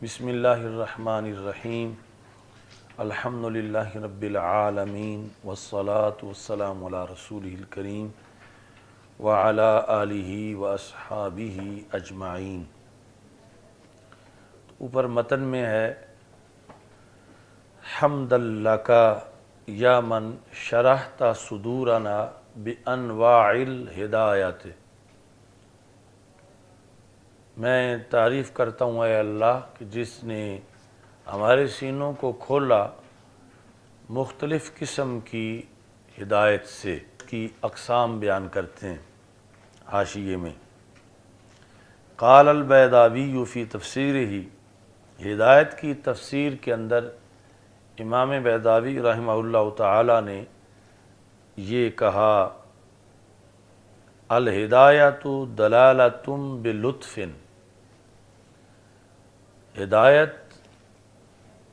بسم اللہ الرحمن الرحیم الحمد للہ رب العالمین والصلاة والسلام علی رسولہ الکریم وعلی آلہ واصحابہ اجمعین۔ اوپر متن میں ہے حمد لک یا من شرحت صدورنا بانواع الہدایت۔ میں تعریف کرتا ہوں اے اللہ کہ جس نے ہمارے سینوں کو کھولا مختلف قسم کی ہدایت سے، کی اقسام بیان کرتے ہیں حاشیے میں۔ قال البیضاوی فی تفسیرہ، ہدایت کی تفسیر کے اندر امام بیضاوی رحمہ اللہ تعالی نے یہ کہا، الہدایۃ دلالۃ بلطف، ہدایت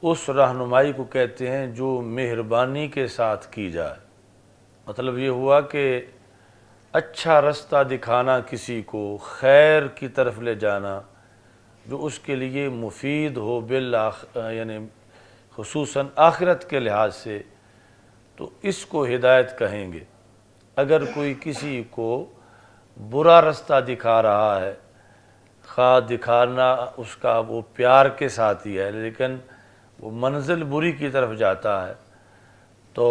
اس رہنمائی کو کہتے ہیں جو مہربانی کے ساتھ کی جائے۔ مطلب یہ ہوا کہ اچھا رستہ دکھانا، کسی کو خیر کی طرف لے جانا جو اس کے لیے مفید ہو، یعنی خصوصاً آخرت کے لحاظ سے، تو اس کو ہدایت کہیں گے۔ اگر کوئی کسی کو برا رستہ دکھا رہا ہے، خواہ دکھانا اس کا وہ پیار کے ساتھ ہی ہے لیکن وہ منزل بری کی طرف جاتا ہے، تو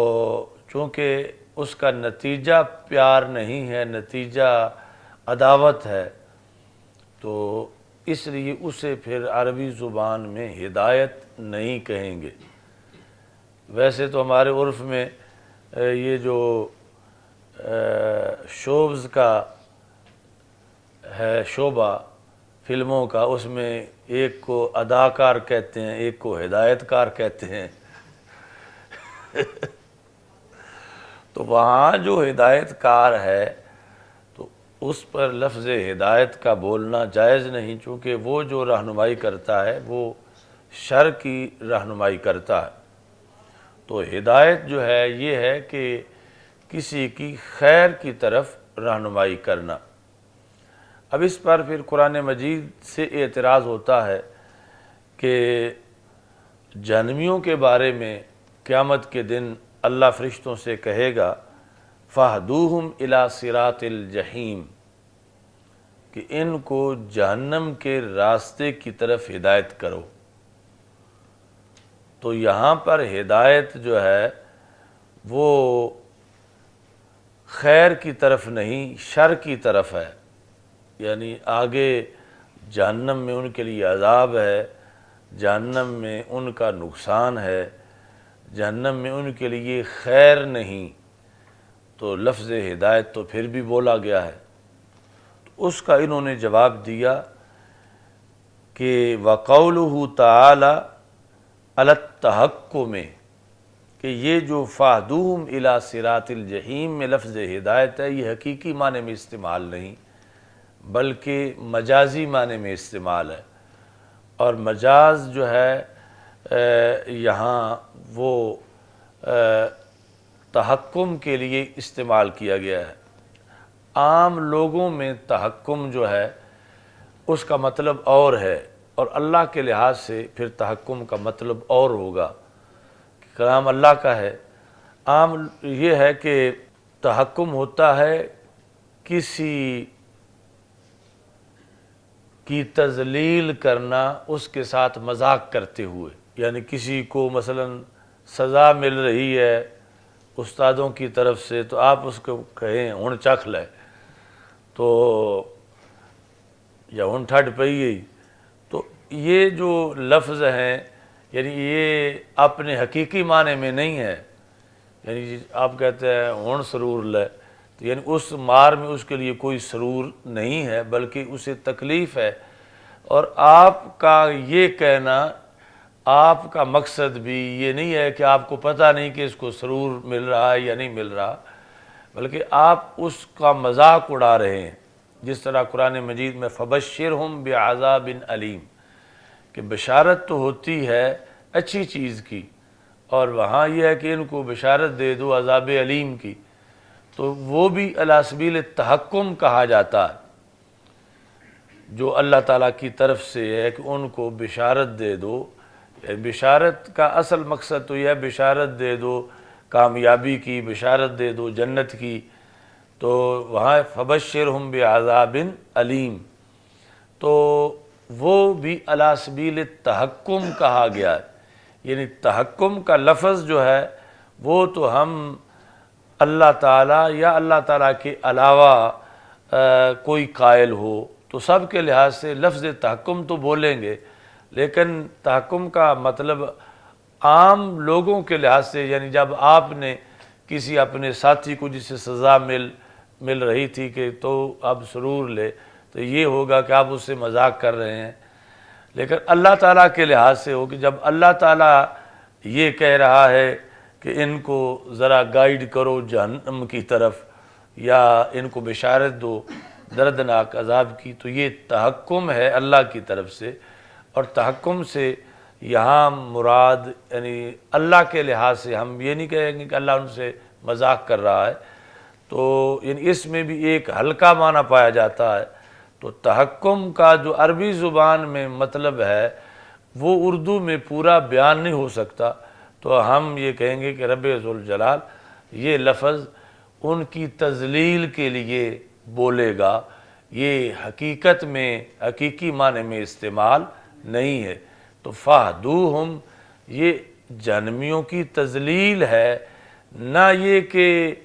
چونکہ اس کا نتیجہ پیار نہیں ہے، نتیجہ عداوت ہے، تو اس لیے اسے پھر عربی زبان میں ہدایت نہیں کہیں گے۔ ویسے تو ہمارے عرف میں یہ جو شوبز کا ہے شعبہ فلموں کا، اس میں ایک کو اداکار کہتے ہیں، ایک کو ہدایت کار کہتے ہیں۔ تو وہاں جو ہدایت کار ہے تو اس پر لفظ ہدایت کا بولنا جائز نہیں، چونکہ وہ جو رہنمائی کرتا ہے وہ شر کی رہنمائی کرتا ہے۔ تو ہدایت جو ہے یہ ہے کہ کسی کی خیر کی طرف رہنمائی کرنا۔ اب اس پر پھر قرآن مجید سے اعتراض ہوتا ہے کہ جہنمیوں کے بارے میں قیامت کے دن اللہ فرشتوں سے کہے گا فَاهْدُوهُمْ إِلَى صِرَاطِ الْجَحِيمِ، کہ ان کو جہنم کے راستے کی طرف ہدایت کرو۔ تو یہاں پر ہدایت جو ہے وہ خیر کی طرف نہیں، شر کی طرف ہے، یعنی آگے جہنم میں ان کے لیے عذاب ہے، جہنم میں ان کا نقصان ہے، جہنم میں ان کے لیے خیر نہیں، تو لفظ ہدایت تو پھر بھی بولا گیا ہے۔ تو اس کا انہوں نے جواب دیا کہ وَقَوْلُهُ تَعَالَى عَلَى التَّحَكُّمِ، کہ یہ جو فَاهْدُوهُمْ إِلَى صِرَاطِ الْجَحِيمِ میں لفظ ہدایت ہے، یہ حقیقی معنی میں استعمال نہیں بلکہ مجازی معنی میں استعمال ہے، اور مجاز جو ہے یہاں وہ تحکم کے لیے استعمال کیا گیا ہے۔ عام لوگوں میں تحکم جو ہے اس کا مطلب اور ہے، اور اللہ کے لحاظ سے پھر تحکم کا مطلب اور ہوگا، کلام اللہ کا ہے۔ عام یہ ہے کہ تحکم ہوتا ہے کسی کی تذلیل کرنا اس کے ساتھ مذاق کرتے ہوئے، یعنی کسی کو مثلا سزا مل رہی ہے استادوں کی طرف سے تو آپ اس کو کہیں ہن چکھ لے، تو یا ہن ٹھڈ پئی گئی، تو یہ جو لفظ ہیں یعنی یہ اپنے حقیقی معنی میں نہیں ہے، یعنی آپ کہتے ہیں ہن سرور لے، تو یعنی اس مار میں اس کے لیے کوئی سرور نہیں ہے بلکہ اسے تکلیف ہے، اور آپ کا یہ کہنا، آپ کا مقصد بھی یہ نہیں ہے کہ آپ کو پتہ نہیں کہ اس کو سرور مل رہا ہے یا نہیں مل رہا، بلکہ آپ اس کا مذاق اڑا رہے ہیں۔ جس طرح قرآن مجید میں فَبَشِّرْهُمْ بِعَذَابٍ أَلِيمٍ، کہ بشارت تو ہوتی ہے اچھی چیز کی، اور وہاں یہ ہے کہ ان کو بشارت دے دو عذاب علیم کی، تو وہ بھی علی سبیل التحکم کہا جاتا ہے۔ جو اللہ تعالیٰ کی طرف سے ہے کہ ان کو بشارت دے دو. بشارت کا اصل مقصد تو یہ ہے بشارت دے دو کامیابی کی، بشارت دے دو جنت کی. تو وہاں فبشرہم بعذاب علیم، تو وہ بھی علی سبیل التحکم کہا گیا ہے. یعنی تحکم کا لفظ جو ہے وہ تو ہم اللہ تعالیٰ یا اللہ تعالیٰ کے علاوہ کوئی قائل ہو تو سب کے لحاظ سے لفظ تحکم تو بولیں گے، لیکن تحکم کا مطلب عام لوگوں کے لحاظ سے، یعنی جب آپ نے کسی اپنے ساتھی کو جسے سزا مل رہی تھی کہ تو اب سرور لے، تو یہ ہوگا کہ آپ اس سے مذاق کر رہے ہیں. لیکن اللہ تعالیٰ کے لحاظ سے ہو کہ جب اللہ تعالیٰ یہ کہہ رہا ہے کہ ان کو ذرا گائیڈ کرو جہنم کی طرف یا ان کو بشارت دو دردناک عذاب کی، تو یہ تحکم ہے اللہ کی طرف سے. اور تحکم سے یہاں مراد یعنی اللہ کے لحاظ سے ہم یہ نہیں کہیں گے کہ اللہ ان سے مذاق کر رہا ہے، تو یعنی اس میں بھی ایک ہلکا معنی پایا جاتا ہے. تو تحکم کا جو عربی زبان میں مطلب ہے وہ اردو میں پورا بیان نہیں ہو سکتا، تو ہم یہ کہیں گے کہ رب ذوالجلال یہ لفظ ان کی تذلیل کے لیے بولے گا، یہ حقیقت میں حقیقی معنی میں استعمال نہیں ہے. تو فاہدوہم یہ جہنمیوں کی تذلیل ہے، نہ یہ کہ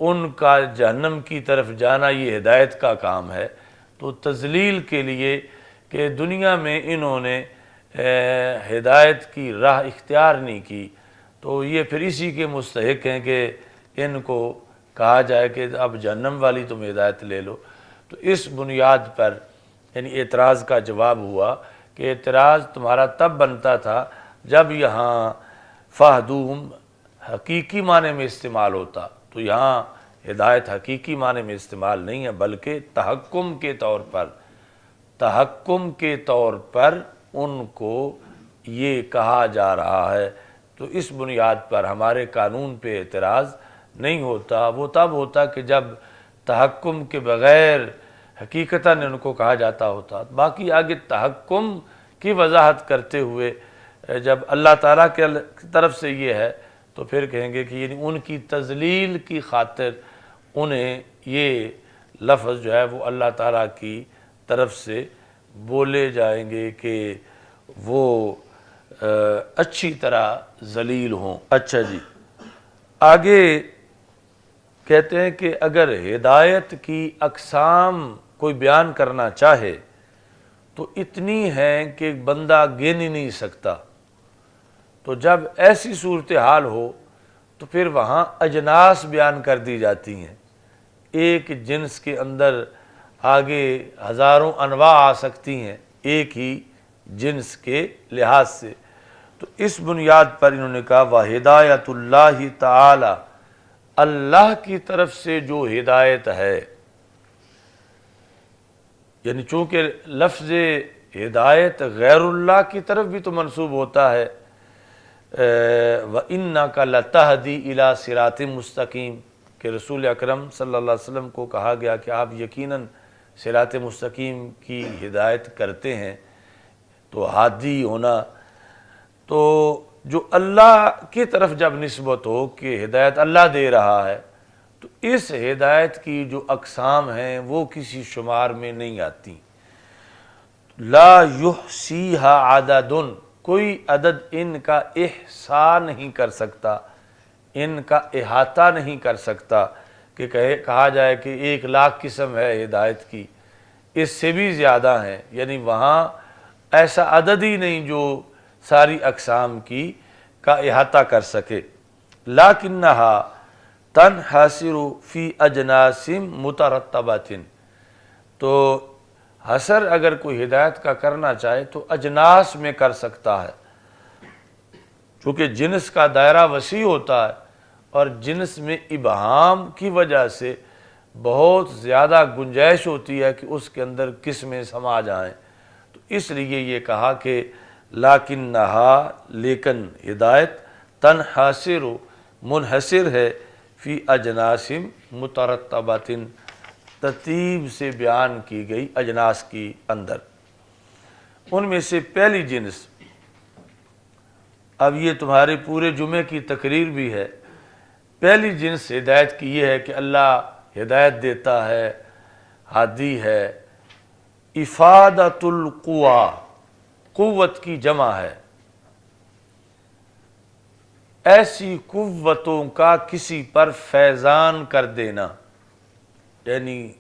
ان کا جہنم کی طرف جانا یہ ہدایت کا کام ہے. تو تذلیل کے لیے کہ دنیا میں انہوں نے ہدایت کی راہ اختیار نہیں کی، تو یہ پھر اسی کے مستحق ہیں کہ ان کو کہا جائے کہ اب جہنم والی تم ہدایت لے لو. تو اس بنیاد پر یعنی اعتراض کا جواب ہوا کہ اعتراض تمہارا تب بنتا تھا جب یہاں فاہدوہم حقیقی معنی میں استعمال ہوتا، تو یہاں ہدایت حقیقی معنی میں استعمال نہیں ہے بلکہ تحکم کے طور پر ان کو یہ کہا جا رہا ہے. تو اس بنیاد پر ہمارے قانون پہ اعتراض نہیں ہوتا. وہ تب ہوتا کہ جب تحکم کے بغیر حقیقتاً ان کو کہا جاتا ہوتا. باقی آگے تحکم کی وضاحت کرتے ہوئے جب اللہ تعالیٰ کی طرف سے یہ ہے تو پھر کہیں گے کہ یعنی ان کی تذلیل کی خاطر انہیں یہ لفظ جو ہے وہ اللہ تعالیٰ کی طرف سے بولے جائیں گے کہ وہ اچھی طرح ذلیل ہوں. اچھا جی، آگے کہتے ہیں کہ اگر ہدایت کی اقسام کوئی بیان کرنا چاہے تو اتنی ہیں کہ بندہ گن ہی نہیں سکتا. تو جب ایسی صورتحال ہو تو پھر وہاں اجناس بیان کر دی جاتی ہیں. ایک جنس کے اندر آگے ہزاروں انواع آ سکتی ہیں ایک ہی جنس کے لحاظ سے. تو اس بنیاد پر انہوں نے کہا وَہِدَایَةُ اللَّهِ تَعَالَى، اللہ کی طرف سے جو ہدایت ہے، یعنی چونکہ لفظ ہدایت غیر اللہ کی طرف بھی تو منسوب ہوتا ہے، وَإِنَّكَ لَتَهْدِي إِلَى صِرَاطٍ مستقیم، کہ رسول اکرم صلی اللہ علیہ وسلم کو کہا گیا کہ آپ یقیناً صراط مستقیم کی ہدایت کرتے ہیں. تو ہادی ہونا تو جو اللہ کی طرف جب نسبت ہو کہ ہدایت اللہ دے رہا ہے، تو اس ہدایت کی جو اقسام ہیں وہ کسی شمار میں نہیں آتی. لا یحصیہا عدد، کوئی عدد ان کا احصاء نہیں کر سکتا، ان کا احاطہ نہیں کر سکتا کہ کہا جائے کہ 1,00,000 قسم ہے ہدایت کی، اس سے بھی زیادہ ہیں. یعنی وہاں ایسا عدد ہی نہیں جو ساری اقسام کی کا احاطہ کر سکے. لیکنہا تنحصر فی اجناس مترتبۃ، تو حصر اگر کوئی ہدایت کا کرنا چاہے تو اجناس میں کر سکتا ہے، چونکہ جنس کا دائرہ وسیع ہوتا ہے اور جنس میں ابہام کی وجہ سے بہت زیادہ گنجائش ہوتی ہے کہ اس کے اندر قسمیں سما جائیں. تو اس لیے یہ کہا کہ لیکنہا، لیکن ہدایت تنحصر منحصر ہے فی اجناس مترتبۃ، ترتیب سے بیان کی گئی اجناس کی اندر۔ ان میں سے پہلی جنس، اب یہ تمہارے پورے جمعے کی تقریر بھی ہے، پہلی جنس ہدایت کی یہ ہے کہ اللہ ہدایت دیتا ہے، ہادی ہے۔ افادۃ القوا، قوت کی جمع ہے، ایسی قوتوں کا کسی پر فیضان کر دینا، یعنی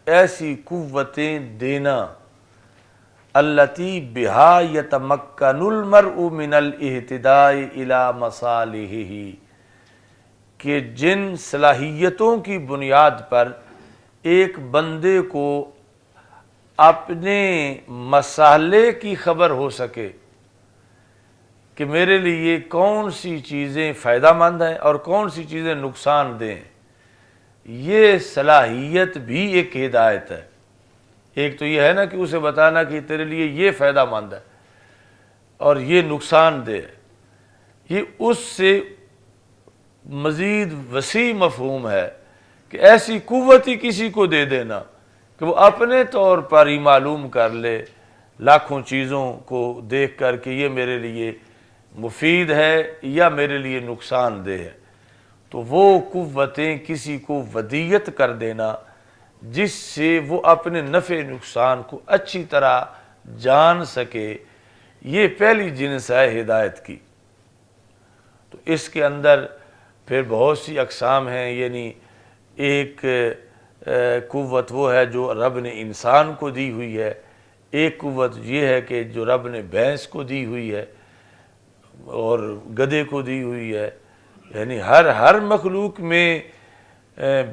ایسی قوتیں دینا، التی بہا یتمکن المرء من الاہتداء الی مصالحہ، کہ جن صلاحیتوں کی بنیاد پر ایک بندے کو اپنے مسالے کی خبر ہو سکے کہ میرے لیے کون سی چیزیں فائدہ مند ہیں اور کون سی چیزیں نقصان دہ ہیں۔ یہ صلاحیت بھی ایک ہدایت ہے۔ ایک تو یہ ہے نا کہ اسے بتانا کہ تیرے لیے یہ فائدہ مند ہے اور یہ نقصان دہ ہے، یہ اس سے مزید وسیع مفہوم ہے کہ ایسی قوت ہی کسی کو دے دینا کہ وہ اپنے طور پر ہی معلوم کر لے لاکھوں چیزوں کو دیکھ کر کہ یہ میرے لیے مفید ہے یا میرے لیے نقصان دہ ہے۔ تو وہ قوتیں کسی کو ودیت کر دینا جس سے وہ اپنے نفع نقصان کو اچھی طرح جان سکے، یہ پہلی جنس ہے ہدایت کی۔ تو اس کے اندر پھر بہت سی اقسام ہیں، یعنی ایک قوت وہ ہے جو رب نے انسان کو دی ہوئی ہے، ایک قوت یہ ہے کہ جو رب نے بھینس کو دی ہوئی ہے اور گدھے کو دی ہوئی ہے، یعنی ہر مخلوق میں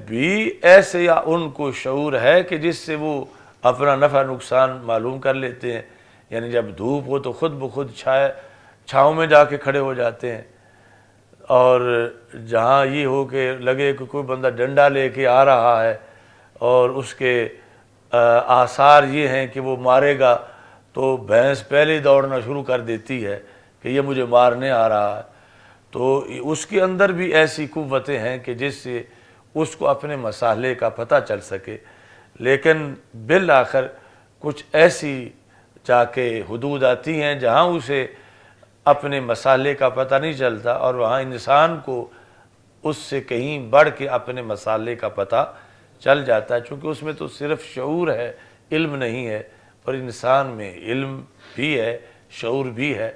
بھی ایسے یا ان کو شعور ہے کہ جس سے وہ اپنا نفع نقصان معلوم کر لیتے ہیں، یعنی جب دھوپ ہو تو خود بخود چھاؤں میں جا کے کھڑے ہو جاتے ہیں، اور جہاں یہ ہو کہ لگے کہ کوئی بندہ ڈنڈا لے کے آ رہا ہے اور اس کے آثار یہ ہیں کہ وہ مارے گا تو بھینس پہلے ہی دوڑنا شروع کر دیتی ہے کہ یہ مجھے مارنے آ رہا ہے۔ تو اس کے اندر بھی ایسی قوتیں ہیں کہ جس سے اس کو اپنے مسالے کا پتہ چل سکے، لیکن بالآخر کچھ ایسی جا کے حدود آتی ہیں جہاں اسے اپنے مسالے کا پتہ نہیں چلتا، اور وہاں انسان کو اس سے کہیں بڑھ کے اپنے مسالے کا پتہ چل جاتا ہے، چونکہ اس میں تو صرف شعور ہے، علم نہیں ہے، اور انسان میں علم بھی ہے، شعور بھی ہے۔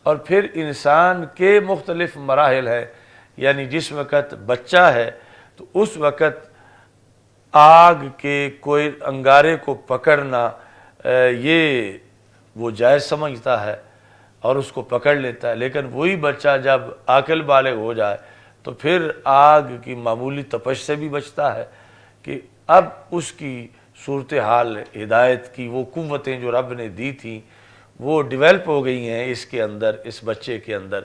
اور پھر انسان کے مختلف مراحل ہیں، یعنی جس وقت بچہ ہے تو اس وقت آگ کے کوئی انگارے کو پکڑنا یہ وہ جائز سمجھتا ہے اور اس کو پکڑ لیتا ہے، لیکن وہی بچہ جب عاقل بالغ ہو جائے تو پھر آگ کی معمولی تپش سے بھی بچتا ہے کہ اب اس کی صورتحال ہدایت کی وہ قوتیں جو رب نے دی تھیں وہ ڈیولپ ہو گئی ہیں اس کے اندر، اس بچے کے اندر۔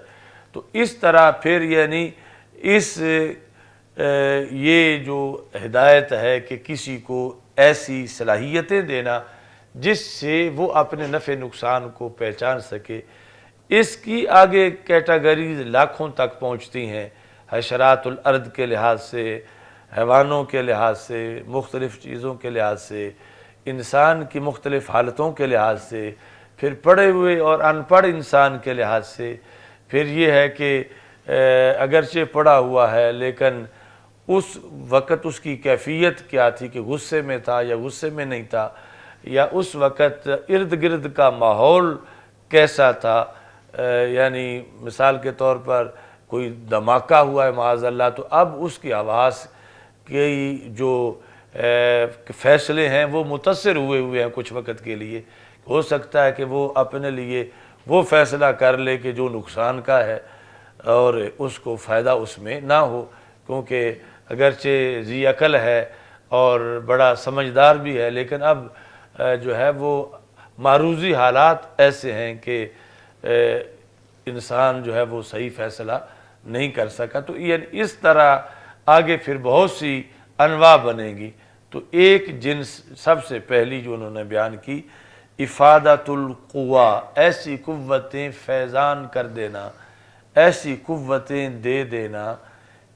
تو اس طرح پھر یعنی یہ جو ہدایت ہے کہ کسی کو ایسی صلاحیتیں دینا جس سے وہ اپنے نفع نقصان کو پہچان سکے، اس کی آگے کیٹاگریز لاکھوں تک پہنچتی ہیں، حشرات الارض کے لحاظ سے، حیوانوں کے لحاظ سے، مختلف چیزوں کے لحاظ سے، انسان کی مختلف حالتوں کے لحاظ سے، پھر پڑھے ہوئے اور ان پڑھ انسان کے لحاظ سے، پھر یہ ہے کہ اگرچہ پڑھا ہوا ہے لیکن اس وقت اس کی کیفیت کیا تھی کہ غصے میں تھا یا غصے میں نہیں تھا، یا اس وقت ارد گرد کا ماحول کیسا تھا، یعنی مثال کے طور پر کوئی دھماکہ ہوا ہے معاذ اللہ تو اب اس کی آواز کی جو فیصلے ہیں وہ متاثر ہوئے ہیں کچھ وقت کے لیے، ہو سکتا ہے کہ وہ اپنے لیے وہ فیصلہ کر لے کہ جو نقصان کا ہے اور اس کو فائدہ اس میں نہ ہو، کیونکہ اگرچہ ذی عقل ہے اور بڑا سمجھدار بھی ہے، لیکن اب جو ہے وہ معروضی حالات ایسے ہیں کہ انسان جو ہے وہ صحیح فیصلہ نہیں کر سکا۔ تو یعنی اس طرح آگے پھر بہت سی انواع بنے گی۔ تو ایک جنس سب سے پہلی جو انہوں نے بیان کی، افادۃ القوا، ایسی قوتیں فیضان کر دینا، ایسی قوتیں دے دینا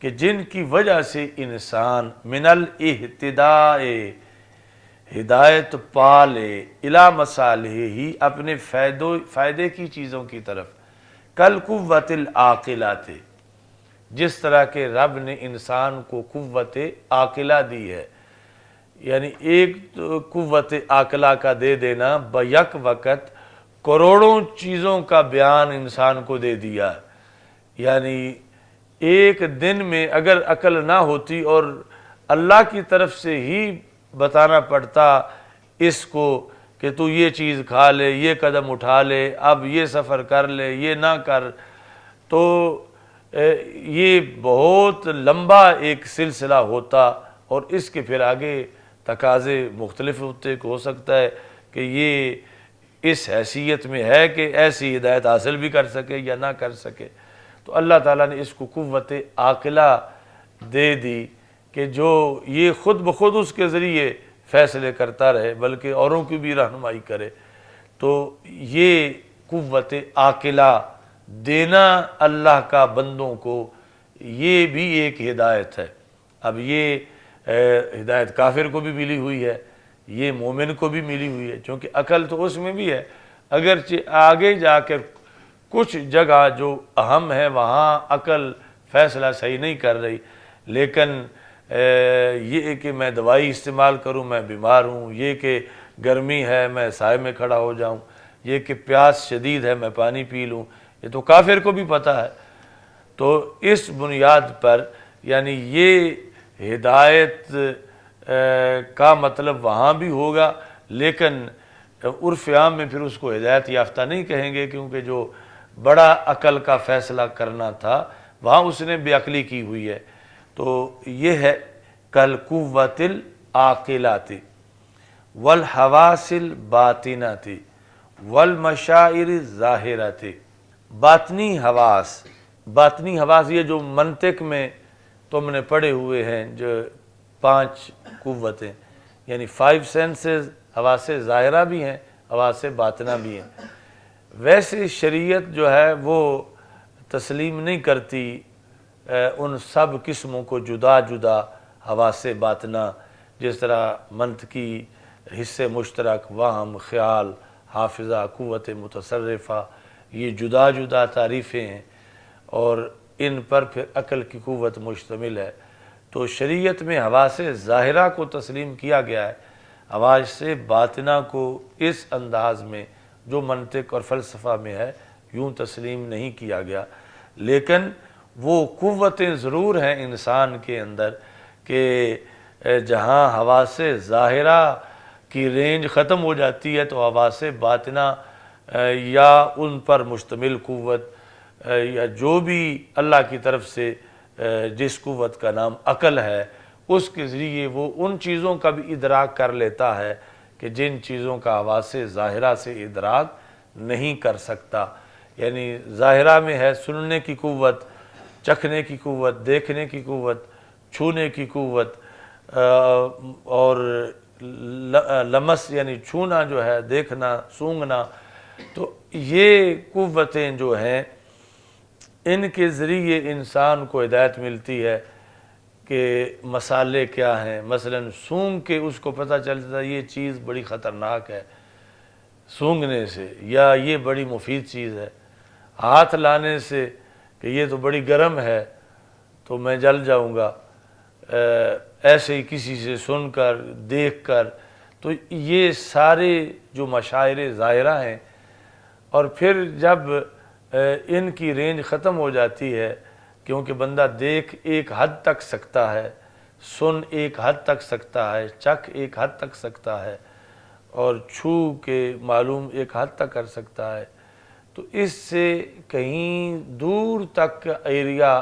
کہ جن کی وجہ سے انسان من الاہتداء، ہدایت پا لے الا مصالح ہی، اپنے فائدے کی چیزوں کی طرف، کل قوت العاقلات، جس طرح کہ رب نے انسان کو قوت عاقلہ دی ہے، یعنی ایک تو قوت عاقلہ کا دے دینا بیک وقت کروڑوں چیزوں کا بیان انسان کو دے دیا، یعنی ایک دن میں اگر عقل نہ ہوتی اور اللہ کی طرف سے ہی بتانا پڑتا اس کو کہ تو یہ چیز کھا لے، یہ قدم اٹھا لے، اب یہ سفر کر لے، یہ نہ کر، تو یہ بہت لمبا ایک سلسلہ ہوتا، اور اس کے پھر آگے تقاضے مختلف ہوتے، ہو سکتا ہے کہ یہ اس حیثیت میں ہے کہ ایسی ہدایت حاصل بھی کر سکے یا نہ کر سکے، تو اللہ تعالیٰ نے اس کو قوت عاقلہ دے دی کہ جو یہ خود بخود اس کے ذریعے فیصلے کرتا رہے بلکہ اوروں کی بھی رہنمائی کرے، تو یہ قوت عاقلہ دینا اللہ کا بندوں کو یہ بھی ایک ہدایت ہے۔ اب یہ ہدایت کافر کو بھی ملی ہوئی ہے، یہ مومن کو بھی ملی ہوئی ہے، چونکہ عقل تو اس میں بھی ہے، اگرچہ آگے جا کر کچھ جگہ جو اہم ہے وہاں عقل فیصلہ صحیح نہیں کر رہی، لیکن یہ کہ میں دوائی استعمال کروں، میں بیمار ہوں، یہ کہ گرمی ہے میں سائے میں کھڑا ہو جاؤں، یہ کہ پیاس شدید ہے میں پانی پی لوں، یہ تو کافر کو بھی پتہ ہے۔ تو اس بنیاد پر یعنی یہ ہدایت کا مطلب وہاں بھی ہوگا، لیکن عرف عام میں پھر اس کو ہدایت یافتہ نہیں کہیں گے، کیونکہ جو بڑا عقل کا فیصلہ کرنا تھا وہاں اس نے بے عقلی کی ہوئی ہے۔ تو یہ ہے کل قوت العاقلات والحواس الباطنات والمشاعر الظاہرات، باطنی حواس یہ جو منطق میں تم نے پڑھے ہوئے ہیں، جو 5 قوتیں یعنی 5 سینسز، حواس ظاہرہ بھی ہیں، حواس باطنہ بھی ہیں، ویسے شریعت جو ہے وہ تسلیم نہیں کرتی ان سب قسموں کو جدا جدا حواس باطنہ، جس طرح منطقی حصے مشترک، وہم، خیال، حافظہ، قوت متصرفہ، یہ جدا جدا تعریفیں ہیں اور ان پر پھر عقل کی قوت مشتمل ہے۔ تو شریعت میں حواس ظاہرہ کو تسلیم کیا گیا ہے، حواس باطنہ کو اس انداز میں جو منطق اور فلسفہ میں ہے یوں تسلیم نہیں کیا گیا، لیکن وہ قوتیں ضرور ہیں انسان کے اندر کہ جہاں حواس ظاہرہ کی رینج ختم ہو جاتی ہے تو حواس باطنہ یا ان پر مشتمل قوت یا جو بھی اللہ کی طرف سے جس قوت کا نام عقل ہے، اس کے ذریعے وہ ان چیزوں کا بھی ادراک کر لیتا ہے کہ جن چیزوں کا حواس ظاہرہ سے ادراک نہیں کر سکتا۔ یعنی ظاہرہ میں ہے سننے کی قوت، چکھنے کی قوت، دیکھنے کی قوت، چھونے کی قوت، اور لمس یعنی چھونا جو ہے، دیکھنا، سونگھنا، تو یہ قوتیں جو ہیں ان کے ذریعے انسان کو ہدایت ملتی ہے کہ مسالے کیا ہیں۔ مثلا سونگھ کے اس کو پتہ چلتا ہے یہ چیز بڑی خطرناک ہے سونگھنے سے، یا یہ بڑی مفید چیز ہے، ہاتھ لانے سے کہ یہ تو بڑی گرم ہے تو میں جل جاؤں گا، ایسے ہی کسی سے سن کر، دیکھ کر، تو یہ سارے جو مشاعر ظاہرہ ہیں، اور پھر جب ان کی رینج ختم ہو جاتی ہے، کیونکہ بندہ دیکھ ایک حد تک سکتا ہے، سن ایک حد تک سکتا ہے، چکھ ایک حد تک سکتا ہے، اور چھو کے معلوم ایک حد تک کر سکتا ہے، تو اس سے کہیں دور تک ایریا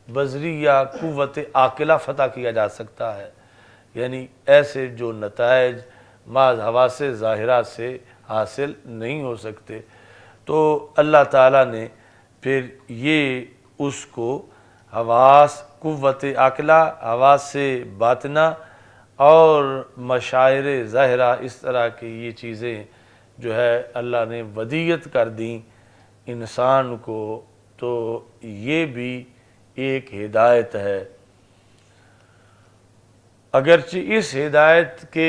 بصریہ قوت عاقلہ فتح کیا جا سکتا ہے، یعنی ایسے جو نتائج محض حواس ظاہرہ سے حاصل نہیں ہو سکتے۔ تو اللہ تعالیٰ نے پھر یہ اس کو حواس، قوت عاقلہ، حواس باطنہ اور مشاعر ظاہرہ، اس طرح کی یہ چیزیں جو ہے اللہ نے ودیت کر دیں انسان کو، تو یہ بھی ایک ہدایت ہے۔ اگرچہ اس ہدایت کے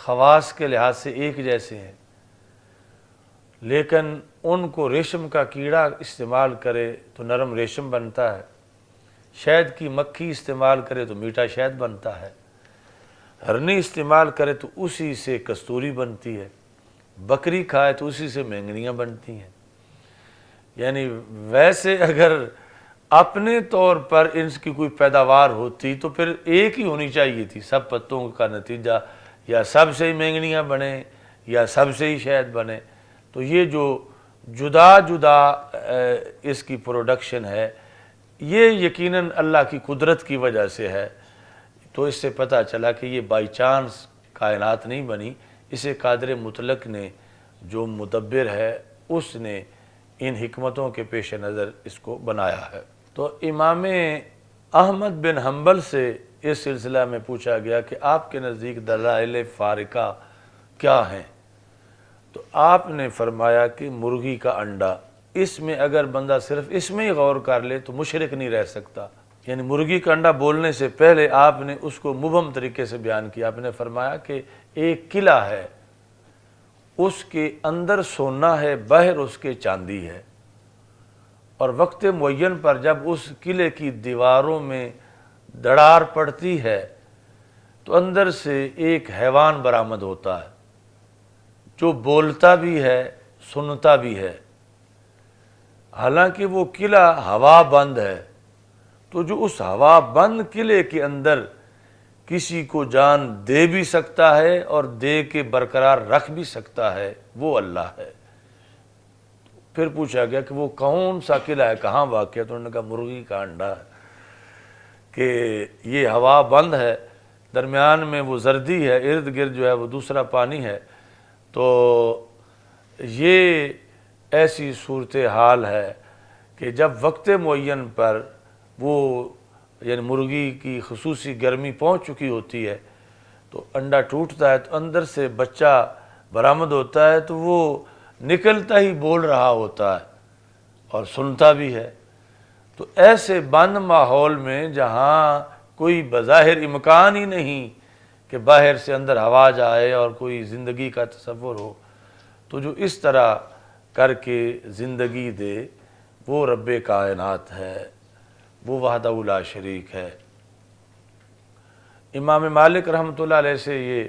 خواص کے لحاظ سے ایک جیسے ہیں، لیکن ان کو ریشم کا کیڑا استعمال کرے تو نرم ریشم بنتا ہے، شہد کی مکھی استعمال کرے تو میٹھا شہد بنتا ہے، ہرنی استعمال کرے تو اسی سے کستوری بنتی ہے، بکری کھائے تو اسی سے مینگنیاں بنتی ہیں۔ یعنی ویسے اگر اپنے طور پر ان کی کوئی پیداوار ہوتی تو پھر ایک ہی ہونی چاہیے تھی، سب پتوں کا نتیجہ یا سب سے ہی مینگنیاں بنے یا سب سے ہی شہد بنے۔ تو یہ جو جدا جدا اس کی پروڈکشن ہے، یہ یقیناً اللہ کی قدرت کی وجہ سے ہے۔ تو اس سے پتہ چلا کہ یہ بائی چانس کائنات نہیں بنی، اسے قادر مطلق نے جو مدبر ہے اس نے ان حکمتوں کے پیش نظر اس کو بنایا ہے۔ تو امام احمد بن حنبل سے اس سلسلہ میں پوچھا گیا کہ آپ کے نزدیک دلائل فارقہ کیا ہیں؟ تو آپ نے فرمایا کہ مرغی کا انڈا، اس میں اگر بندہ صرف اس میں ہی غور کر لے تو مشرک نہیں رہ سکتا۔ یعنی مرغی کا انڈا بولنے سے پہلے آپ نے اس کو مبہم طریقے سے بیان کیا۔ آپ نے فرمایا کہ ایک قلعہ ہے، اس کے اندر سونا ہے، باہر اس کے چاندی ہے، اور وقت معین پر جب اس قلعے کی دیواروں میں دڑار پڑتی ہے تو اندر سے ایک حیوان برآمد ہوتا ہے جو بولتا بھی ہے، سنتا بھی ہے۔ حالانکہ وہ قلعہ ہوا بند ہے، تو جو اس ہوا بند قلعے کے اندر کسی کو جان دے بھی سکتا ہے اور دے کے برقرار رکھ بھی سکتا ہے، وہ اللہ ہے۔ پھر پوچھا گیا کہ وہ کون سا قلعہ ہے، کہاں واقع ہے؟ تو انہوں نے کہا مرغی کا انڈا ہے، کہ یہ ہوا بند ہے، درمیان میں وہ زردی ہے، ارد گرد جو ہے وہ دوسرا پانی ہے۔ تو یہ ایسی صورتحال ہے کہ جب وقت معین پر وہ یعنی مرغی کی خصوصی گرمی پہنچ چکی ہوتی ہے تو انڈا ٹوٹتا ہے، تو اندر سے بچہ برآمد ہوتا ہے، تو وہ نکلتا ہی بول رہا ہوتا ہے اور سنتا بھی ہے۔ تو ایسے بند ماحول میں جہاں کوئی بظاہر امکان ہی نہیں کہ باہر سے اندر ہوا جائے اور کوئی زندگی کا تصور ہو، تو جو اس طرح کر کے زندگی دے وہ رب کائنات ہے، وہ وحدہ لا شریک ہے۔ امام مالک رحمۃ اللہ علیہ سے یہ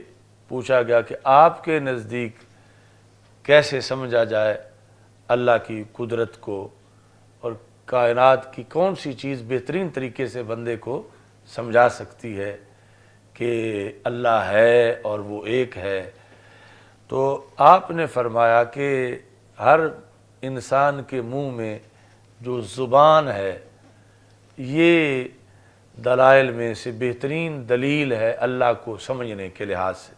پوچھا گیا کہ آپ کے نزدیک کیسے سمجھا جائے اللہ کی قدرت کو، اور کائنات کی کون سی چیز بہترین طریقے سے بندے کو سمجھا سکتی ہے کہ اللہ ہے اور وہ ایک ہے؟ تو آپ نے فرمایا کہ ہر انسان کے منہ میں جو زبان ہے یہ دلائل میں سے بہترین دلیل ہے اللہ کو سمجھنے کے لحاظ سے۔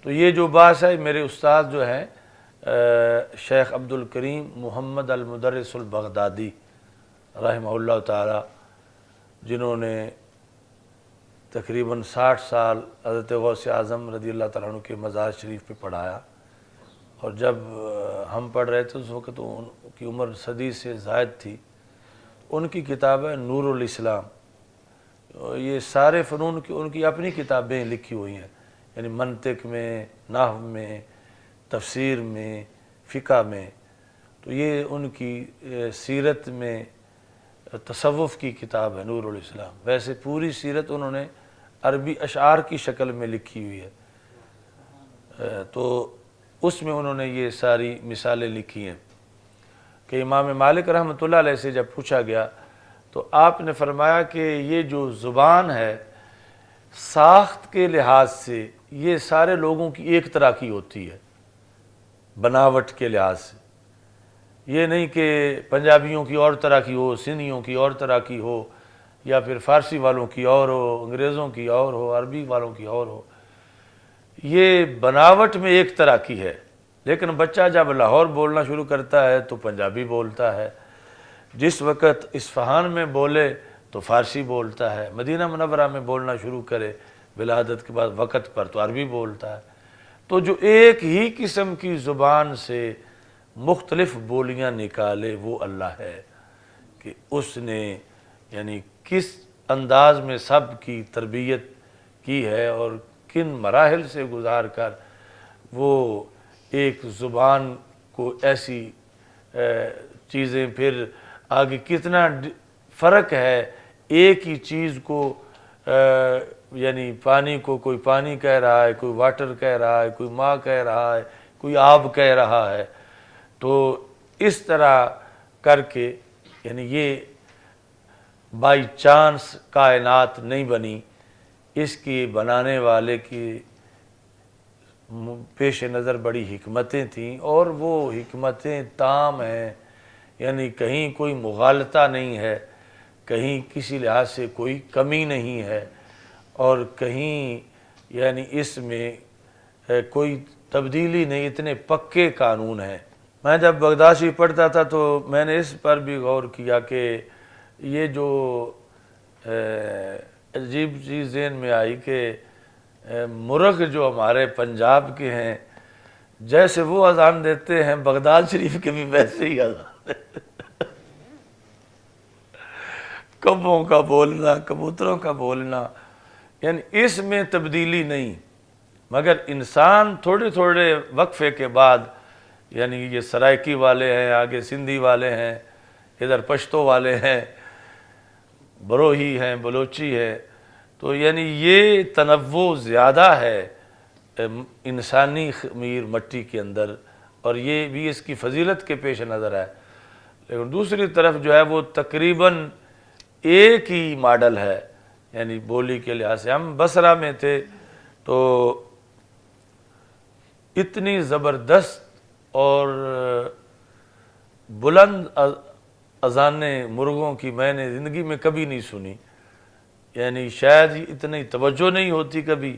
تو یہ جو بات ہے، میرے استاد جو ہیں شیخ عبد الکریم محمد المدرس البغدادی رحمہ اللہ تعالی، جنہوں نے تقریباً 60 سال حضرت غوث اعظم رضی اللہ تعالیٰ عنہ کے مزار شریف پہ پڑھایا، اور جب ہم پڑھ رہے تھے اس وقت ان کی عمر صدی سے زائد تھی۔ ان کی کتاب ہے نور الاسلام، یہ سارے فنون کی ان کی اپنی کتابیں لکھی ہوئی ہیں، یعنی منطق میں، نحو میں، تفسیر میں، فقہ میں۔ تو یہ ان کی سیرت میں تصوف کی کتاب ہے نور الاسلام۔ ویسے پوری سیرت انہوں نے عربی اشعار کی شکل میں لکھی ہوئی ہے، تو اس میں انہوں نے یہ ساری مثالیں لکھی ہیں کہ امام مالک رحمۃ اللہ علیہ سے جب پوچھا گیا تو آپ نے فرمایا کہ یہ جو زبان ہے ساخت کے لحاظ سے یہ سارے لوگوں کی ایک طرح کی ہوتی ہے، بناوٹ کے لحاظ سے۔ یہ نہیں کہ پنجابیوں کی اور طرح کی ہو، سندھیوں کی اور طرح کی ہو، یا پھر فارسی والوں کی اور ہو، انگریزوں کی اور ہو، عربی والوں کی اور ہو۔ یہ بناوٹ میں ایک طرح کی ہے، لیکن بچہ جب لاہور بولنا شروع کرتا ہے تو پنجابی بولتا ہے، جس وقت اصفہان میں بولے تو فارسی بولتا ہے، مدینہ منورہ میں بولنا شروع کرے ولادت کے بعد وقت پر تو عربی بولتا ہے۔ تو جو ایک ہی قسم کی زبان سے مختلف بولیاں نکالے وہ اللہ ہے، کہ اس نے یعنی کس انداز میں سب کی تربیت کی ہے اور کن مراحل سے گزار کر وہ ایک زبان کو ایسی چیزیں، پھر آگے کتنا فرق ہے ایک ہی چیز کو، یعنی پانی کو کوئی پانی کہہ رہا ہے، کوئی واٹر کہہ رہا ہے، کوئی ماں کہہ رہا ہے، کوئی آب کہہ رہا ہے۔ تو اس طرح کر کے یعنی یہ بائی چانس کائنات نہیں بنی، اس کی بنانے والے کی پیش نظر بڑی حکمتیں تھیں، اور وہ حکمتیں تام ہیں، یعنی کہیں کوئی مغالطہ نہیں ہے، کہیں کسی لحاظ سے کوئی کمی نہیں ہے، اور کہیں یعنی اس میں کوئی تبدیلی نہیں، اتنے پکے قانون ہیں۔ میں جب بغداد شریف پڑھتا تھا تو میں نے اس پر بھی غور کیا کہ یہ جو عجیب چیز ذہن میں آئی کہ مرغ جو ہمارے پنجاب کے ہیں، جیسے وہ اذان دیتے ہیں بغداد شریف کے بھی ویسے ہی اذان دیتے ہیں۔ کبوں کا بولنا، کبوتروں کا بولنا، یعنی اس میں تبدیلی نہیں، مگر انسان تھوڑے تھوڑے وقفے کے بعد، یعنی یہ سرائکی والے ہیں، آگے سندھی والے ہیں، ادھر پشتو والے ہیں، بروہی ہیں، بلوچی ہے، تو یعنی یہ تنوع زیادہ ہے انسانی خمیر مٹی کے اندر، اور یہ بھی اس کی فضیلت کے پیش نظر ہے۔ لیکن دوسری طرف جو ہے وہ تقریباً ایک ہی ماڈل ہے، یعنی بولی کے لحاظ سے۔ ہم بصرہ میں تھے تو اتنی زبردست اور بلند اذانیں مرغوں کی میں نے زندگی میں کبھی نہیں سنی، یعنی شاید اتنی توجہ نہیں ہوتی کبھی،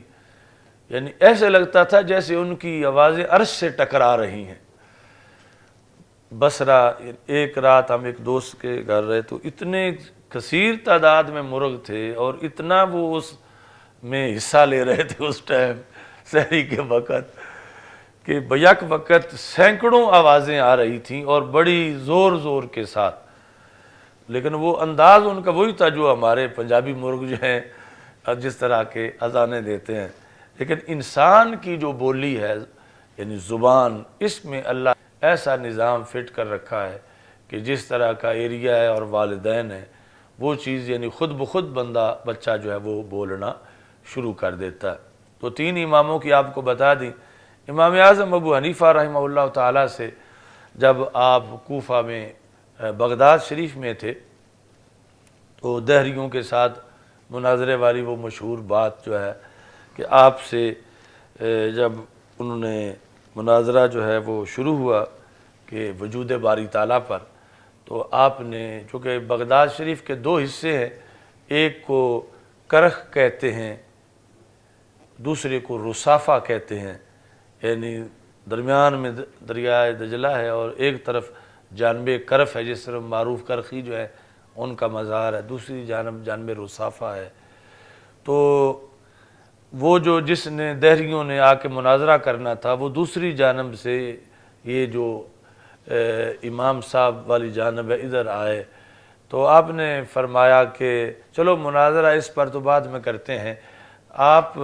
یعنی ایسے لگتا تھا جیسے ان کی آوازیں عرش سے ٹکرا رہی ہیں۔ بصرہ ایک رات ہم ایک دوست کے گھر رہے تو اتنے کثیر تعداد میں مرغ تھے، اور اتنا وہ اس میں حصہ لے رہے تھے اس ٹائم سحری کے وقت، کہ بیک وقت سینکڑوں آوازیں آ رہی تھیں اور بڑی زور زور کے ساتھ، لیکن وہ انداز ان کا وہی تھا جو ہمارے پنجابی مرغ جو ہیں جس طرح کے اذانیں دیتے ہیں۔ لیکن انسان کی جو بولی ہے یعنی زبان، اس میں اللہ ایسا نظام فٹ کر رکھا ہے کہ جس طرح کا ایریا ہے اور والدین ہے، وہ چیز یعنی خود بخود بچہ جو ہے وہ بولنا شروع کر دیتا ہے۔ تو تین اماموں کی آپ کو بتا دیں۔ امام اعظم ابو حنیفہ رحمہ اللہ تعالیٰ سے جب آپ کوفہ میں بغداد شریف میں تھے تو دہریوں کے ساتھ مناظرے والی وہ مشہور بات جو ہے کہ آپ سے جب انہوں نے مناظرہ جو ہے وہ شروع ہوا کہ وجود باری تعالیٰ پر، تو آپ نے، چونکہ بغداد شریف کے دو حصے ہیں، ایک کو کرخ کہتے ہیں، دوسرے کو رصافہ کہتے ہیں، یعنی درمیان میں دریائے دجلہ ہے اور ایک طرف جانب کرف ہے، جس طرح معروف کرخی جو ہے ان کا مزار ہے، دوسری جانب رصافہ ہے۔ تو وہ جو جس نے دہریوں نے آ کے مناظرہ کرنا تھا، وہ دوسری جانب سے یہ جو امام صاحب والی جانب ہے ادھر آئے، تو آپ نے فرمایا کہ چلو مناظرہ اس پر تو بعد میں کرتے ہیں، آپ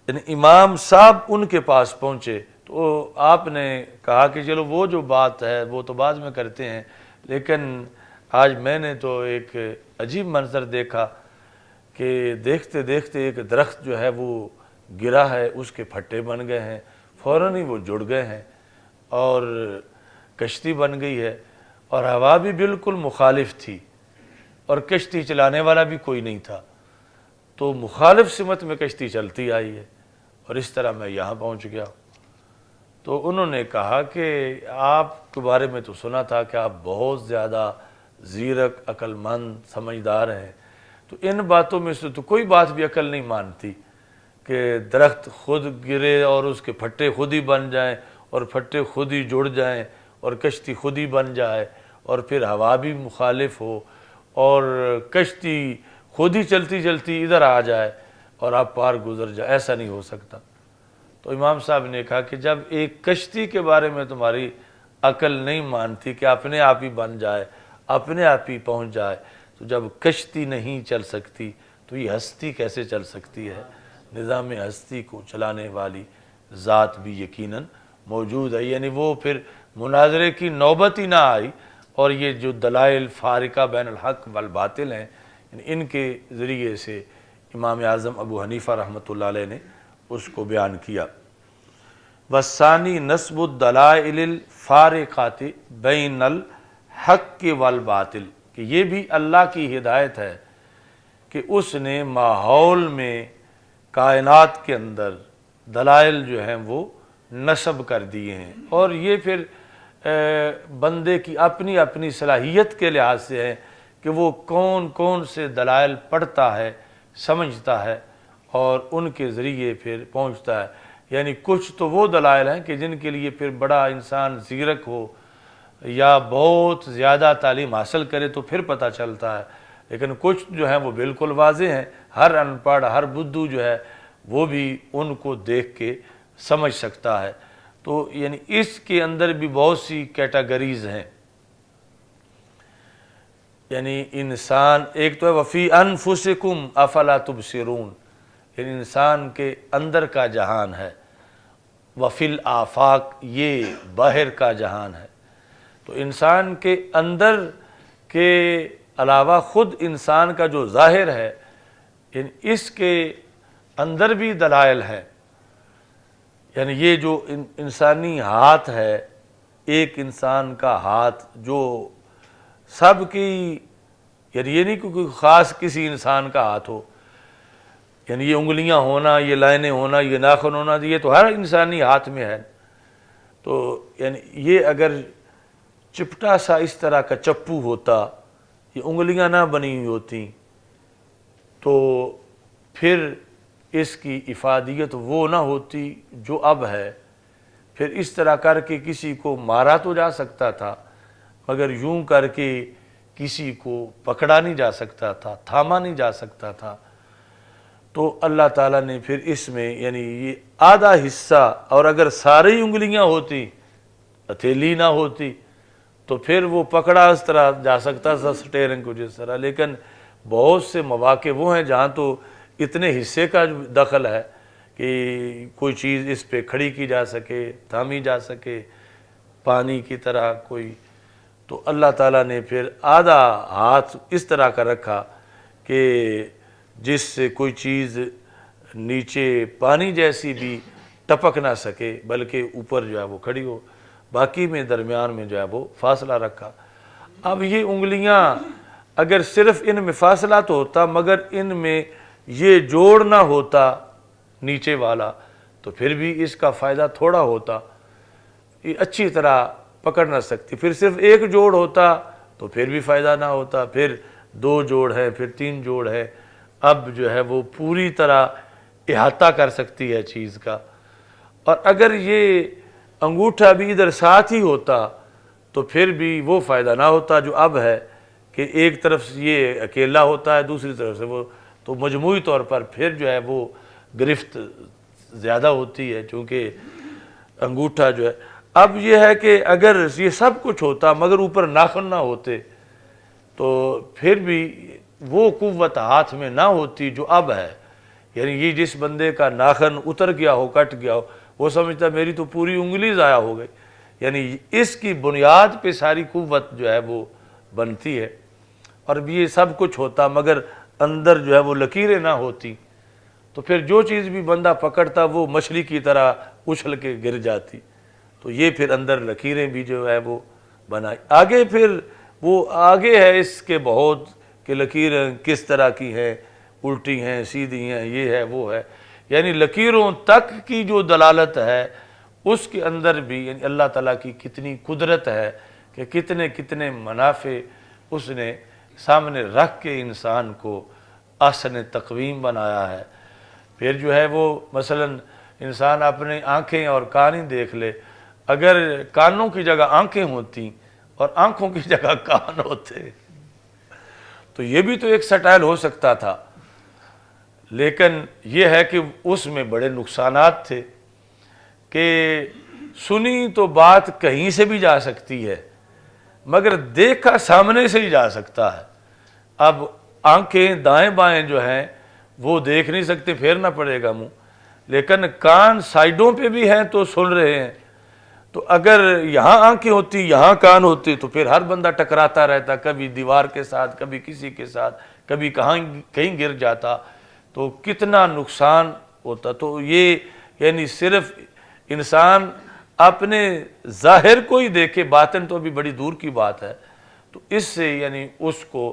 یعنی امام صاحب ان کے پاس پہنچے تو آپ نے کہا کہ چلو وہ جو بات ہے وہ تو بعد میں کرتے ہیں، لیکن آج میں نے تو ایک عجیب منظر دیکھا کہ دیکھتے دیکھتے ایک درخت جو ہے وہ گرا ہے، اس کے پھٹے بن گئے ہیں، فوراً ہی وہ جڑ گئے ہیں اور کشتی بن گئی ہے، اور ہوا بھی بالکل مخالف تھی اور کشتی چلانے والا بھی کوئی نہیں تھا، تو مخالف سمت میں کشتی چلتی آئی ہے، اور اس طرح میں یہاں پہنچ گیا۔ تو انہوں نے کہا کہ آپ کے بارے میں تو سنا تھا کہ آپ بہت زیادہ زیرک، عقل مند، سمجھدار ہیں، تو ان باتوں میں سے تو کوئی بات بھی عقل نہیں مانتی کہ درخت خود گرے اور اس کے پھٹے خود ہی بن جائیں اور پھٹے خود ہی جڑ جائیں اور کشتی خود ہی بن جائے، اور پھر ہوا بھی مخالف ہو اور کشتی خود ہی چلتی چلتی ادھر آ جائے اور آپ پار گزر جائے، ایسا نہیں ہو سکتا۔ تو امام صاحب نے کہا کہ جب ایک کشتی کے بارے میں تمہاری عقل نہیں مانتی کہ اپنے آپ ہی بن جائے، اپنے آپ ہی پہنچ جائے، تو جب کشتی نہیں چل سکتی تو یہ ہستی کیسے چل سکتی ہے؟ نظام ہستی کو چلانے والی ذات بھی یقیناً موجود ہے۔ یعنی وہ پھر مناظرے کی نوبت ہی نہ آئی، اور یہ جو دلائل فارقہ بین الحق والباطل ہیں، ان کے ذریعے سے امام اعظم ابو حنیفہ رحمۃ اللہ علیہ نے اس کو بیان کیا۔ وَالثَّانِي نَصْبُ الدَّلَائِلِ الْفَارِقَاتِ بَيْنَ الْحَقِّ وَالْبَاطِلِ، کہ یہ بھی اللہ کی ہدایت ہے کہ اس نے ماحول میں، کائنات کے اندر دلائل جو ہیں وہ نصب کر دیے ہیں، اور یہ پھر بندے کی اپنی اپنی صلاحیت کے لحاظ سے ہے کہ وہ کون کون سے دلائل پڑھتا ہے، سمجھتا ہے، اور ان کے ذریعے پھر پہنچتا ہے۔ یعنی کچھ تو وہ دلائل ہیں کہ جن کے لیے پھر بڑا انسان زیرک ہو یا بہت زیادہ تعلیم حاصل کرے تو پھر پتہ چلتا ہے، لیکن کچھ جو ہیں وہ بالکل واضح ہیں، ہر ان پڑھ، ہر بدھو جو ہے وہ بھی ان کو دیکھ کے سمجھ سکتا ہے۔ تو یعنی اس کے اندر بھی بہت سی کیٹیگریز ہیں۔ یعنی انسان ایک تو ہے وفی انفسکم افلا تبصرون، یعنی انسان کے اندر کا جہان ہے، وفی الآفاق یہ باہر کا جہان ہے۔ تو انسان کے اندر کے علاوہ خود انسان کا جو ظاہر ہے، یعنی اس کے اندر بھی دلائل ہیں۔ یعنی یہ جو انسانی ہاتھ ہے، ایک انسان کا ہاتھ جو سب کی، یعنی یہ نہیں کہ کوئی خاص کسی انسان کا ہاتھ ہو، یعنی یہ انگلیاں ہونا، یہ لائنیں ہونا، یہ ناخن ہونا، یہ تو ہر انسانی ہاتھ میں ہے۔ تو یعنی یہ اگر چپٹا سا اس طرح کا چپو ہوتا، یہ انگلیاں نہ بنی ہوئی ہوتی، تو پھر اس کی افادیت وہ نہ ہوتی جو اب ہے۔ پھر اس طرح کر کے کسی کو مارا تو جا سکتا تھا، مگر یوں کر کے کسی کو پکڑا نہیں جا سکتا تھا، تھاما نہیں جا سکتا تھا۔ تو اللہ تعالیٰ نے پھر اس میں یعنی یہ آدھا حصہ، اور اگر ساری انگلیاں ہوتی، ہتھیلی نہ ہوتی، تو پھر وہ پکڑا اس طرح جا سکتا تھا سٹیرنگ کو جس طرح۔ لیکن بہت سے مواقع وہ ہیں جہاں تو اتنے حصے کا دخل ہے کہ کوئی چیز اس پہ کھڑی کی جا سکے، تھامی جا سکے، پانی کی طرح کوئی۔ تو اللہ تعالیٰ نے پھر آدھا ہاتھ اس طرح کا رکھا کہ جس سے کوئی چیز نیچے پانی جیسی بھی ٹپک نہ سکے، بلکہ اوپر جو ہے وہ کھڑی ہو، باقی میں درمیان میں جو ہے وہ فاصلہ رکھا۔ اب یہ انگلیاں اگر صرف ان میں فاصلہ تو ہوتا، مگر ان میں یہ جوڑ نہ ہوتا نیچے والا، تو پھر بھی اس کا فائدہ تھوڑا ہوتا، یہ اچھی طرح پکڑ نہ سکتی۔ پھر صرف ایک جوڑ ہوتا تو پھر بھی فائدہ نہ ہوتا، پھر دو جوڑ ہے، پھر تین جوڑ ہے، اب جو ہے وہ پوری طرح احاطہ کر سکتی ہے چیز کا۔ اور اگر یہ انگوٹھا بھی ادھر ساتھ ہی ہوتا تو پھر بھی وہ فائدہ نہ ہوتا جو اب ہے کہ ایک طرف سے یہ اکیلا ہوتا ہے، دوسری طرف سے وہ، تو مجموعی طور پر پھر جو ہے وہ گرفت زیادہ ہوتی ہے، چونکہ انگوٹھا جو ہے۔ اب یہ ہے کہ اگر یہ سب کچھ ہوتا مگر اوپر ناخن نہ ہوتے تو پھر بھی وہ قوت ہاتھ میں نہ ہوتی جو اب ہے۔ یعنی یہ جس بندے کا ناخن اتر گیا ہو، کٹ گیا ہو، وہ سمجھتا میری تو پوری انگلی ضائع ہو گئی۔ یعنی اس کی بنیاد پہ ساری قوت جو ہے وہ بنتی ہے۔ اور یہ سب کچھ ہوتا مگر اندر جو ہے وہ لکیریں نہ ہوتی، تو پھر جو چیز بھی بندہ پکڑتا وہ مچھلی کی طرح اچھل کے گر جاتی۔ تو یہ پھر اندر لکیریں بھی جو ہے وہ بنائی۔ آگے پھر وہ آگے ہے اس کے بہت کہ لکیریں کس طرح کی ہیں، الٹی ہیں، سیدھی ہیں، یہ ہے وہ ہے، یعنی لکیروں تک کی جو دلالت ہے اس کے اندر بھی یعنی اللہ تعالیٰ کی کتنی قدرت ہے کہ کتنے کتنے منافع اس نے سامنے رکھ کے انسان کو احسن تقویم بنایا ہے۔ پھر جو ہے وہ مثلا انسان اپنے آنکھیں اور کان ہی دیکھ لے، اگر کانوں کی جگہ آنکھیں ہوتی اور آنکھوں کی جگہ کان ہوتے تو یہ بھی تو ایک سٹائل ہو سکتا تھا، لیکن یہ ہے کہ اس میں بڑے نقصانات تھے کہ سنی تو بات کہیں سے بھی جا سکتی ہے مگر دیکھا سامنے سے ہی جا سکتا ہے۔ اب آنکھیں دائیں بائیں جو ہیں وہ دیکھ نہیں سکتے، پھیرنا پڑے گا منہ، لیکن کان سائڈوں پہ بھی ہیں تو سن رہے ہیں۔ تو اگر یہاں آنکھیں ہوتی، یہاں کان ہوتے، تو پھر ہر بندہ ٹکراتا رہتا، کبھی دیوار کے ساتھ، کبھی کسی کے ساتھ، کبھی کہیں گر جاتا، تو کتنا نقصان ہوتا۔ تو یہ یعنی صرف انسان اپنے ظاہر کو ہی دیکھے، باطن تو بھی بڑی دور کی بات ہے، تو اس سے یعنی اس کو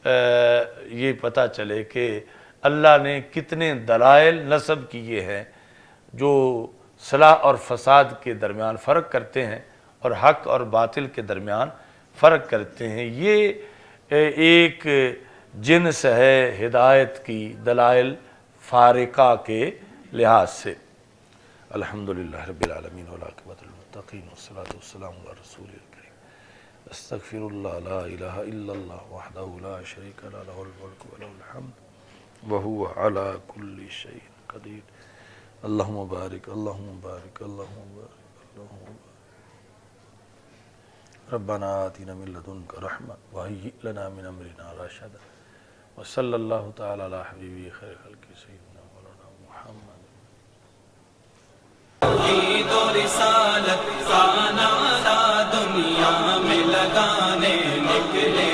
یہ پتہ چلے کہ اللہ نے کتنے دلائل نصب کیے ہیں جو صلاح اور فساد کے درمیان فرق کرتے ہیں اور حق اور باطل کے درمیان فرق کرتے ہیں۔ یہ ایک جنس ہے ہدایت کی دلائل فارقہ کے لحاظ سے۔ الحمدللہ رب العالمین والعاقبۃ للمتقین والصلاۃ والسلام علی رسول الکریم۔ استغفر اللہ لا الہ الا اللہ وحدہ لا شریک لہ لہ الملک ولہ الحمد وہو علی کل شیء قدیر۔ اللہم بارک اللہم بارک اللہم بارک اللہم بارک۔ ربنا آتنا من لدنک رحمہ وہیئ لنا من امرنا رشدا وصلی اللہ تعالی علی حبیبہ خیر خلق سیدنا مولانا محمد۔ توحید و رسالت کا نعرہ دنیا میں لگانے نکلے